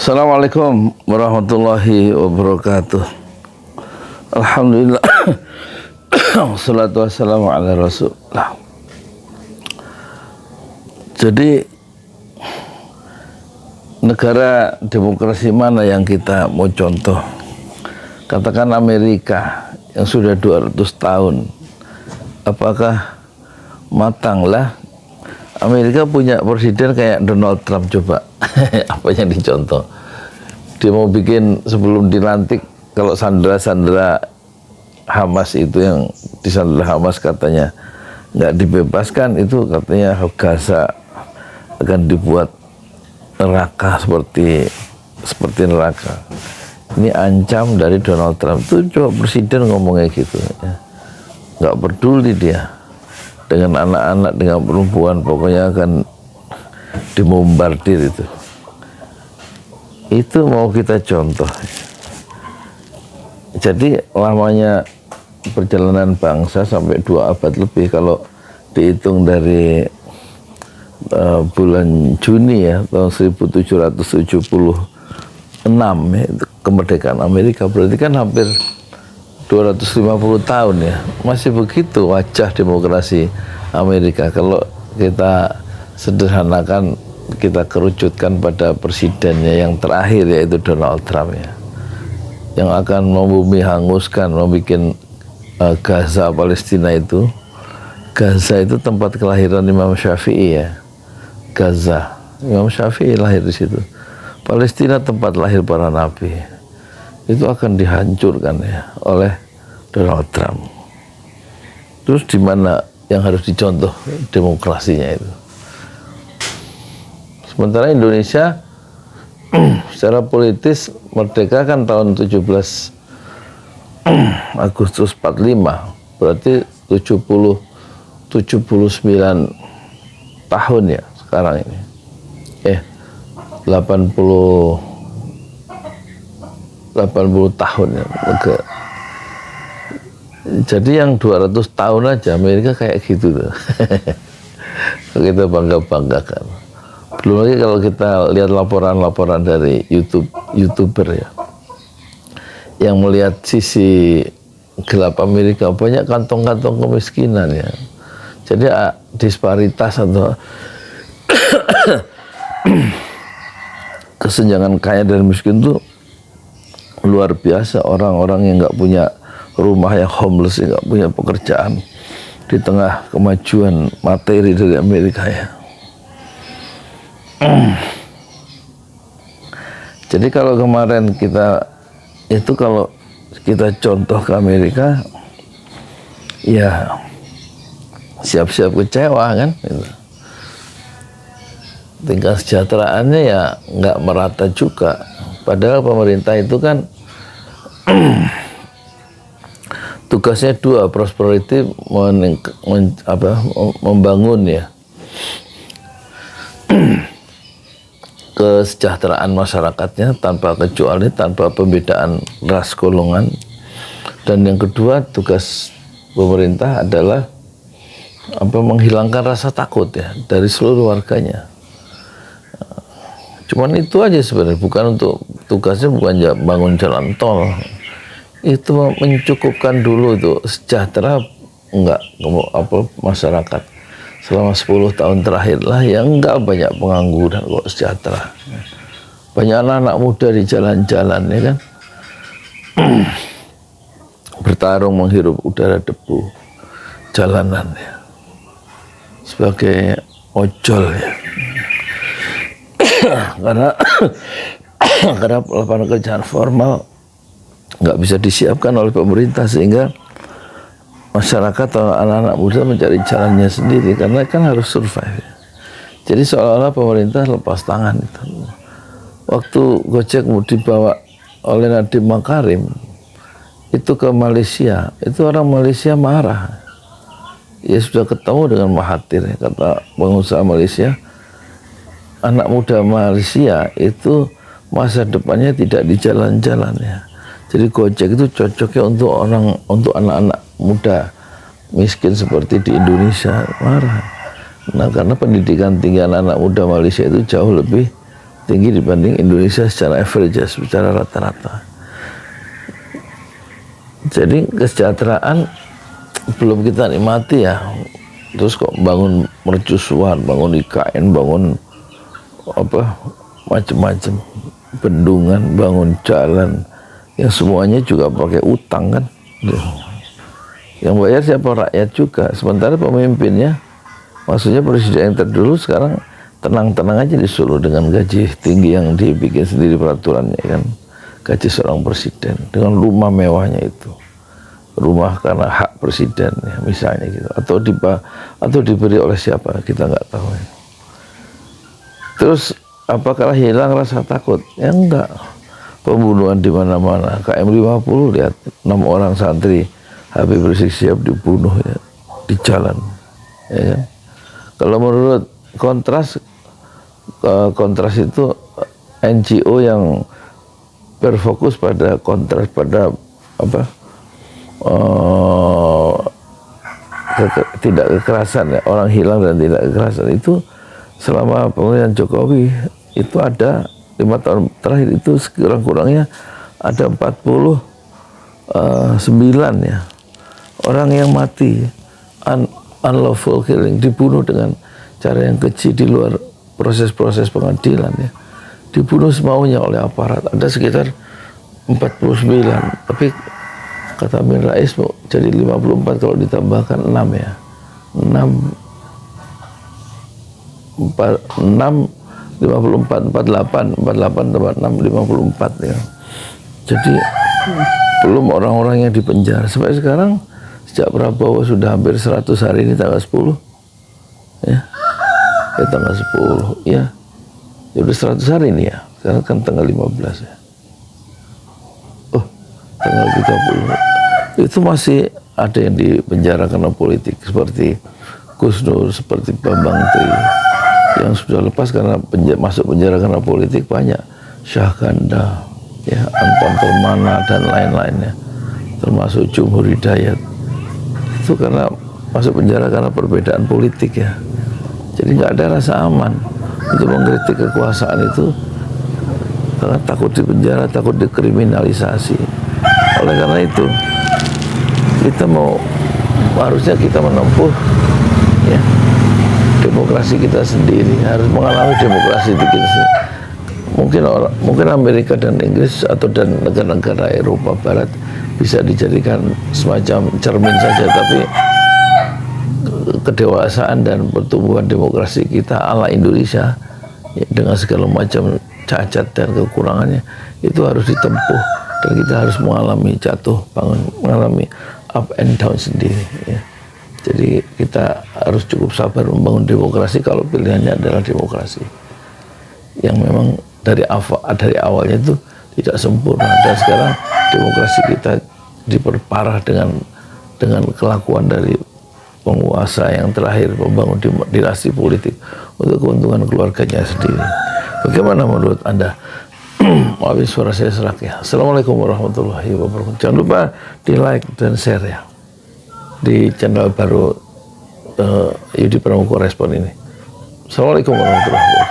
Assalamualaikum warahmatullahi wabarakatuh. Alhamdulillah. Wassalatu wassalamu ala rasulullah. Jadi negara demokrasi mana yang kita mau contoh? Katakan Amerika yang sudah 200 tahun. Apakah matanglah? Amerika punya presiden kayak Donald Trump, coba. Apa yang dicontoh? Dia mau bikin sebelum dilantik, kalau sandera-sandera Hamas itu yang disandera Hamas katanya nggak dibebaskan, itu katanya Gaza akan dibuat neraka seperti neraka. Ini ancam dari Donald Trump. Itu coba presiden ngomongnya gitu, ya. Nggak peduli dia dengan anak-anak, dengan perempuan, pokoknya akan dibombardir itu. Itu mau kita contoh. Jadi lamanya perjalanan bangsa sampai 2 abad lebih kalau dihitung dari bulan Juni ya tahun 1776 ya, kemerdekaan Amerika, berarti kan hampir 250 tahun ya. Masih begitu wajah demokrasi Amerika. Kalau kita sederhanakan, kita kerucutkan pada presidennya yang terakhir, yaitu Donald Trump ya, yang akan membumi hanguskan, membuat Gaza Palestina itu. Gaza itu tempat kelahiran Imam Syafi'i ya. Gaza, Imam Syafi'i lahir di situ. Palestina tempat lahir para nabi. Itu akan dihancurkan ya oleh Donald Trump. Terus di mana yang harus dicontoh demokrasinya itu? Sementara Indonesia secara politis merdeka kan tahun 17 Agustus 45, berarti 79 tahun ya sekarang ini. 80 tahun ya. Jadi yang 200 tahun aja Amerika kayak gitu tuh. Kita bangga-banggakan. Belum lagi kalau kita lihat laporan-laporan dari YouTuber ya, yang melihat sisi gelap Amerika, banyak kantong-kantong kemiskinan ya. Jadi disparitas atau kesenjangan kaya dan miskin itu luar biasa. Orang-orang yang nggak punya rumah, yang homeless, yang nggak punya pekerjaan di tengah kemajuan materi dari Amerika ya. Jadi kalau kemarin kalau kita contoh ke Amerika, ya siap-siap kecewa kan. Gitu. Tingkat kesejahteraannya ya nggak merata juga. Padahal pemerintah itu kan tugasnya 2, prosperity, membangun ya kesejahteraan masyarakatnya tanpa kecuali, tanpa pembedaan ras golongan. Dan yang kedua, tugas pemerintah adalah menghilangkan rasa takut ya dari seluruh warganya. Cuman itu aja sebenarnya, bukan untuk tugasnya bukan bangun jalan tol. Itu mencukupkan dulu itu sejahtera masyarakat. Selama 10 tahun terakhir lah yang enggak banyak pengangguran kok, sejahtera. Banyak anak-anak muda di jalan-jalan ya kan. Bertarung menghirup udara debu jalanan ya. Sebagai ojol ya. karena lapangan kerjaan formal nggak bisa disiapkan oleh pemerintah, sehingga masyarakat atau anak-anak muda mencari jalannya sendiri karena kan harus survive. Jadi seolah-olah pemerintah lepas tangan itu. Waktu Gojek mau dibawa oleh Nadiem Makarim itu ke Malaysia, itu orang Malaysia marah. Ya sudah ketemu dengan Mahathir, kata pengusaha Malaysia, anak muda Malaysia itu masa depannya tidak di jalan-jalan ya. Jadi Gojek itu cocoknya untuk anak-anak muda miskin seperti di Indonesia. Marah. Nah, karena pendidikan tinggi anak-anak muda Malaysia itu jauh lebih tinggi dibanding Indonesia secara average, secara rata-rata. Jadi kesejahteraan belum kita nikmati ya. Terus kok bangun mercusuan, bangun IKN, bangun apa macam-macam, bendungan, bangun jalan, yang semuanya juga pakai utang kan. Yang bayar siapa? Rakyat juga. Sementara pemimpinnya, maksudnya presiden yang terdahulu sekarang tenang-tenang aja di Solo dengan gaji tinggi yang dibikin sendiri peraturannya kan. Gaji seorang presiden dengan rumah mewahnya itu, rumah karena hak presiden ya, misalnya gitu, atau diberi oleh siapa kita nggak tahu ya. Terus apakah hilang rasa takut? Ya enggak. Pembunuhan di mana-mana. KM 50 lihat 6 orang santri Habib Rizik Syihab dibunuh ya di jalan ya kan? Kalau menurut Kontras itu NGO yang berfokus pada kontras, pada apa tidak kekerasan ya, orang hilang dan tidak kekerasan itu selama pemerintahan Jokowi itu ada 5 tahun terakhir itu sekurang-kurangnya ada 49 ya orang yang mati unlawful killing, dibunuh dengan cara yang keji di luar proses-proses pengadilan ya, dibunuh semaunya oleh aparat. Ada sekitar 49, tapi kata Amin Rais mau jadi 54 kalau ditambahkan 6 ya, 54, 48 tambah 6, 54 ya. Jadi belum orang-orang yang dipenjara sampai sekarang. Sejak Prabowo sudah hampir 100 hari ini tanggal 10 ya, tanggal 10 ya, udah 100 hari ini ya, sekarang kan tanggal 15 ya, tanggal 30 itu masih ada yang dipenjara karena politik, seperti Gus Nur, seperti Bambang Tri yang sudah lepas karena masuk penjara karena politik banyak, Syahganda ya, Anton Permana dan lain-lainnya, termasuk Jumhur Hidayat, itu karena masuk penjara karena perbedaan politik ya. Jadi nggak ada rasa aman untuk mengkritik kekuasaan itu karena takut dipenjara, takut dikriminalisasi. Oleh karena itu kita harusnya kita menempuh ya demokrasi kita sendiri, harus mengalami demokrasi itu kita sendiri. Mungkin Amerika dan Inggris dan negara-negara Eropa Barat bisa dijadikan semacam cermin saja, tapi kedewasaan dan pertumbuhan demokrasi kita ala Indonesia ya, dengan segala macam cacat dan kekurangannya itu harus ditempuh, dan kita harus mengalami jatuh bangun, mengalami up and down sendiri ya. Jadi kita harus cukup sabar membangun demokrasi kalau pilihannya adalah demokrasi yang memang dari awalnya itu tidak sempurna, dan sekarang demokrasi kita diperparah dengan kelakuan dari penguasa yang terakhir membangun dinasti politik untuk keuntungan keluarganya sendiri. Bagaimana menurut Anda? Maafin suara saya serak ya. Assalamualaikum warahmatullahi wabarakatuh. Jangan lupa di like dan share ya di channel baru Yudi Pramuko Respon ini. Assalamualaikum warahmatullahi wabarakatuh.